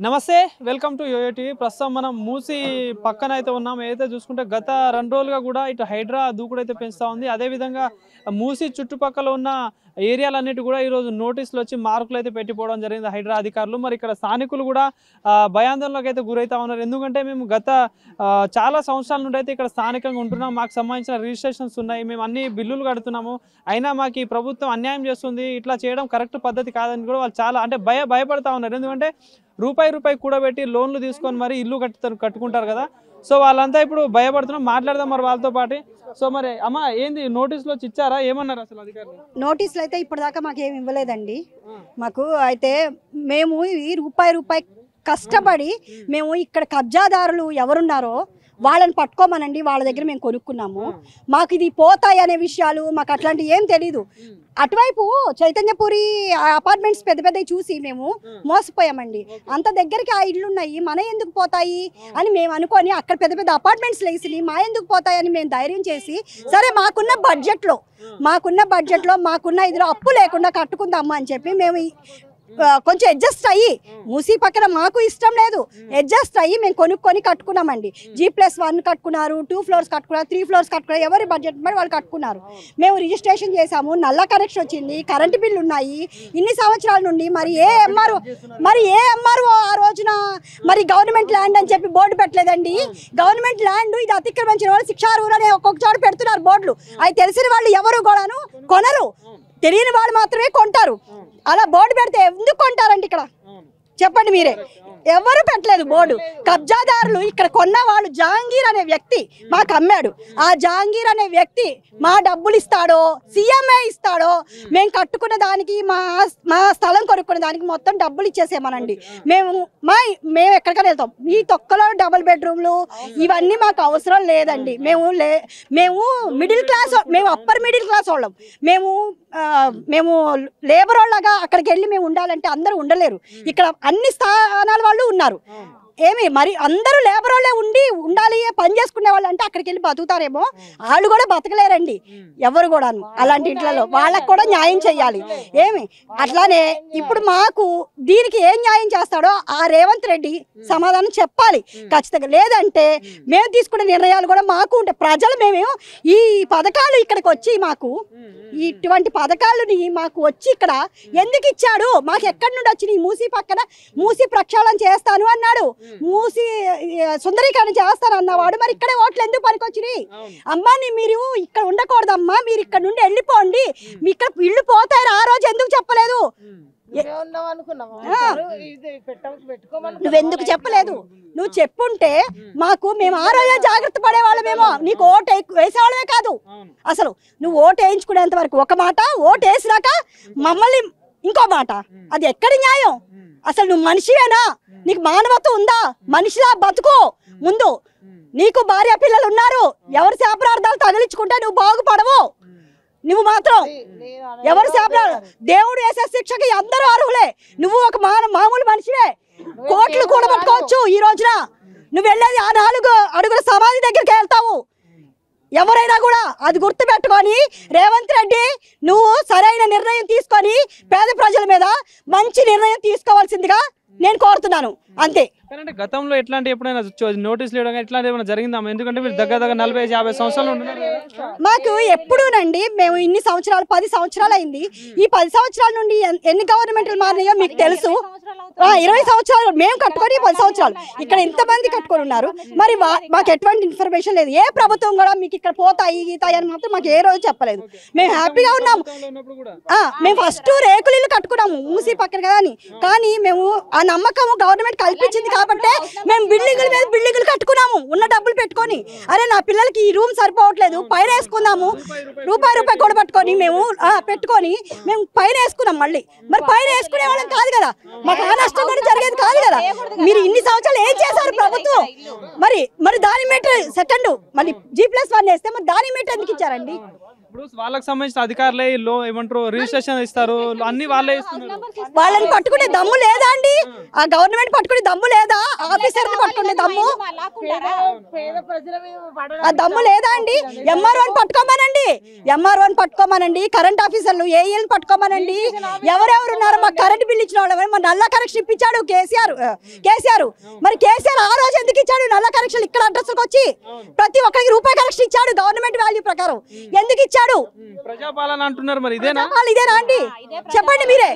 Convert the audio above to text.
నమస్తే welcome to yo-yo TV ప్రస్తుతం మనం మూసి పక్కన అయితే ఉన్నాం ఏదైతే చూసుకుంటే గత 2 రోజులుగా కూడా ఇటు హైడ్రా దూకుడైతే పెంచుతా ఉంది అదే విధంగా మూసి చుట్టుపక్కల ఉన్న ఏరియాలన్నిటి కూడా ఈ రోజు నోటీసులు వచ్చి మార్కులు అయితే పెట్టిపోవడం జరిగింది హైడ్రా అధికారులు మరి ఇక్కడ స్థానికులు కూడా భయాందోళనకు అయితే గురైతా ఉన్నారు ఎందుకంటే మేము గత చాలా సంవత్సరాల నుండి అయితే ఇక్కడ స్థానికంగా ఉంటున్నాం మాకు సంబంధించిన రిజిస్ట్రేషన్స్ ఉన్నాయి మేము అన్ని బిల్లులు కడుతున్నాము అయినా మాకు ఈ ప్రభుత్వం అన్యాయం చేస్తుంది ఇట్లా చేయడం కరెక్ట్ పద్ధతి కాదని కూడా వాళ్ళు చాలా అంటే భయపడతా ఉన్నారు ఎందుకంటే రూపాయి కూడబెట్టి లోన్లు తీసుకొని మరి ఇల్లు కట్టుకుంటారు కదా సో వాళ్ళంతా ఇప్పుడు భయపడుతున్నాం మాట్లాడదాం మరి వాళ్ళతో పాటు సో మరి అమ్మ ఏంది నోటీసులు వచ్చి ఇచ్చారా ఏమన్నారు అసలు అధికారులు నోటీసులు అయితే ఇప్పటిదాకా మాకేమి ఇవ్వలేదండి మాకు అయితే మేము ఈ రూపాయి కష్టపడి మేము ఇక్కడ కబ్జాదారులు ఎవరున్నారో వాళ్ళని పట్టుకోమనండి వాళ్ళ దగ్గర మేము కొనుక్కున్నాము మాకు ఇది పోతాయి అనే విషయాలు మాకు అట్లాంటివి ఏం తెలీదు అటువైపు చైతన్యపురి అపార్ట్మెంట్స్ పెద్దవి చూసి మేము మోసపోయామండి అంత దగ్గరికి ఆ ఇళ్ళు ఉన్నాయి మన ఎందుకు పోతాయి అని మేము అనుకొని అక్కడ పెద్ద అపార్ట్మెంట్స్ లేసి మా ఎందుకు పోతాయి అని మేము ధైర్యం చేసి సరే మాకున్న బడ్జెట్లో మాకున్న ఇదిలో అప్పు లేకుండా కట్టుకుందాము అని చెప్పి మేము కొంచెం అడ్జస్ట్ అయ్యి మూసీ పక్కన మాకు ఇష్టం లేదు అడ్జస్ట్ అయ్యి మేము కొనుక్కొని కట్టుకున్నామండి G+1 కట్టుకున్నారు 2 floors కట్టుకున్నారు 3 floors కట్టుకున్నారు ఎవరి బడ్జెట్ మరి వాళ్ళు కట్టుకున్నారు మేము రిజిస్ట్రేషన్ చేసాము నల్ల కనెక్షన్ వచ్చింది కరెంటు బిల్లు ఉన్నాయి ఇన్ని సంవత్సరాల నుండి మరి ఏ ఎంఆర్ఓ ఆ రోజున మరి గవర్నమెంట్ ల్యాండ్ అని చెప్పి బోర్డు పెట్టలేదండి గవర్నమెంట్ ల్యాండ్ ఇది అతిక్రమించిన వాళ్ళు శిక్షార్హులు అని ఒక్కొక్క చోట పెడుతున్నారు బోర్డులు అవి తెలిసిన వాళ్ళు ఎవరు కూడాను కొనరు తెలియని వాళ్ళు మాత్రమే కొంటారు అలా బోర్డు పెడితే ఎందుకు కొంటారండి ఇక్కడ చెప్పండి మీరే ఎవరు పెట్టలేదు బోర్డు కబ్జాదారులు ఇక్కడ కొన్న వాళ్ళు జహాంగీర్ అనే వ్యక్తి మాకు అమ్మాడు ఆ జహాంగీర్ అనే వ్యక్తి మా డబ్బులు ఇస్తాడో సీఎంఏ ఇస్తాడో మేము కట్టుకున్న దానికి మా స్థలం కొనుక్కున్న దానికి మొత్తం డబ్బులు ఇచ్చేసేమనండి మేము ఎక్కడికైనా వెళ్తాం ఈ తొక్కలో డబుల్ బెడ్రూమ్లు ఇవన్నీ మాకు అవసరం లేదండి మేము మిడిల్ క్లాస్ మేము అప్పర్ మిడిల్ క్లాస్ వాళ్ళం మేము లేబర్ వాళ్ళగా అక్కడికి వెళ్ళి మేము ఉండాలంటే అందరూ ఉండలేరు ఇక్కడ అన్ని స్థానాల వాళ్ళు ఉన్నారు ఏమి మరి అందరూ లేబర్ వాళ్ళే ఉండాలి పని చేసుకునే వాళ్ళు అంటే అక్కడికి వెళ్ళి బతుకుతారేమో వాళ్ళు కూడా బతకలేరండి ఎవరు కూడా అలాంటి ఇంట్లో వాళ్ళకు కూడా న్యాయం చెయ్యాలి ఏమి అట్లానే ఇప్పుడు మాకు దీనికి ఏం న్యాయం చేస్తాడో ఆ రేవంత్ రెడ్డి సమాధానం చెప్పాలి ఖచ్చితంగా లేదంటే మేము తీసుకునే నిర్ణయాలు కూడా మాకు ఉంటాయి ప్రజలు మేము ఈ పథకాలు ఇక్కడికి వచ్చి మాకు ఇటువంటి పథకాలని మాకు వచ్చి ఇక్కడ ఎందుకు ఇచ్చాడు మాకు ఎక్కడి నుండి వచ్చినాయి మూసీ పక్కన మూసీ ప్రక్షాళన చేస్తాను అన్నాడు మూసి సుందరీకరణ చేస్తాను అన్నవాడు మరి ఇక్కడే ఓట్లు ఎందుకు పనికొచ్చినాయి అమ్మా మీరు ఇక్కడ ఉండకూడదమ్మా మీరు ఇక్కడ నుండి వెళ్ళిపోండి మీ ఇక్కడ ఇల్లు పోతారు ఆ రోజు ఎందుకు చెప్పలేదు నువ్వెందుకు చెప్పలేదు నువ్వు చెప్పుంటే మేము ఆ రోజే జాగ్రత్త పడేవాళ్ళమేమో నీకు ఓటు వేసేవాళ్ళమే కాదు అసలు నువ్వు ఓటు వేయించుకునేంత వరకు ఒక మాట ఓటు వేసినాక మమ్మల్ని ఇంకో మాట అది ఎక్కడి న్యాయం అసలు నువ్వు మనిషివేనా నీకు మానవత్వం ఉందా మనిషిలా బతుకో ముందు నీకు భార్య పిల్లలు ఉన్నారు ఎవరి శాపనార్థాలు తగిలించుకుంటే నువ్వు బాగుపడవు నువ్వు మాత్రం ఎవరు శాపనాలు దేవుడు వేసే శిక్షకి అందరూ అర్హులే నువ్వు ఒక మామూలు మనిషివే కోట్లు కూడా పట్టుకోవచ్చు ఈ రోజున నువ్వు వెళ్ళేది ఆ 4 అడుగుల సమాధి దగ్గరికి వెళ్తావు ఎవరైనా కూడా అది గుర్తు పెట్టుకొని రేవంత్ రెడ్డి నువ్వు సరైన నిర్ణయం తీసుకొని పేద ప్రజల మీద మంచి నిర్ణయం తీసుకోవాల్సిందిగా నేను కోరుతున్నాను అంతే గతంలో ఎట్లాంటి ఎప్పుడైనా నోటీసులు ఇవ్వడం ఇట్లాంటి ఏమైనా జరిగిందా ఎందుకంటే మీరు దగ్గర 40-50 సంవత్సరాలు మాకు ఎప్పుడూనండి మేము ఇన్ని సంవత్సరాలు 10 సంవత్సరాలు అయింది ఈ 10 సంవత్సరాల నుండి ఎన్ని గవర్నమెంట్లు మారినాయో మీకు తెలుసు 20 సంవత్సరాలు మేము కట్టుకొని 10 సంవత్సరాలు ఇక్కడ ఇంతమంది కట్టుకొని ఉన్నారు మరి మాకు ఎటువంటి ఇన్ఫర్మేషన్ లేదు ఏ ప్రభుత్వం కూడా మీకు ఇక్కడ పోతాయి గీతాయి అని మాత్రం మాకు ఏ రోజు చెప్పలేదు మేము హ్యాపీగా ఉన్నాము మేము ఫస్ట్ రేకులు ఇల్లు కట్టుకున్నాము మూసీ పక్కన కదా అని కానీ మేము ఆ నమ్మకం గవర్నమెంట్ కల్పించింది కాబట్టి మేము బిల్డింగుల మీద బిల్డింగులు కట్టుకున్నాము ఉన్న డబ్బులు పెట్టుకొని అరే నా పిల్లలకి ఈ రూమ్ సరిపోవట్లేదు పైన వేసుకుందాము రూపాయి కూడా పట్టుకొని మేము పెట్టుకొని మేము పైన వేసుకున్నాం మళ్ళీ మరి పైన వేసుకునే వాళ్ళం కాదు కదా మాకు ఆ నష్టం కూడా జరిగేది కాదు కదా మీరు ఇన్ని సంవత్సరాలు ఏం చేశారు ప్రభుత్వం మరి దాని మీటర్ సెకండ్ మళ్ళీ G+1 వేస్తే మరి దాని మీటర్ ఎందుకు ఇచ్చారండి ఇప్పుడు వాళ్ళకి సంబంధించిన అధికారులే ఏమంటారు రిజిస్ట్రేషన్ ఇస్తారు అన్ని వాళ్ళే ఇస్తున్నారు వాళ్ళని పట్టుకునే దమ్ము లేదా అండి ఆ గవర్నమెంట్ పట్టుకునే దమ్ము లేదా ఆఫీసర్ పట్టుకునే దమ్ము ఆ దమ్ము లేదా అండి ఎంఆర్ఓని పట్టుకోమనండి కరెంట్ ఆఫీసర్లు ఏఈఎల్ని పట్టుకోమనండి ఎవరెవరు ఉన్నారు మాకు కరెంట్ బిల్ ఇచ్చిన వాళ్ళు మా నల్ల కనెక్షన్ కనెక్షన్ ఇప్పించాడు కేసీఆర్ మరి కేసీఆర్ ఆ రోజు ఎందుకు ఇచ్చాడు నల్ల కనెక్షన్ ఇక్కడ అడ్రస్కి వచ్చి ప్రతి ఒక్కరికి రూపాయి కనెక్షన్ ఇచ్చాడు గవర్నమెంట్ వాల్యూ ప్రకారం ఎందుకు ఇచ్చాడు ప్రజాపాలన అంటున్నారు మరి ఇదేనా ఇదేనా అండి చెప్పండి మీరే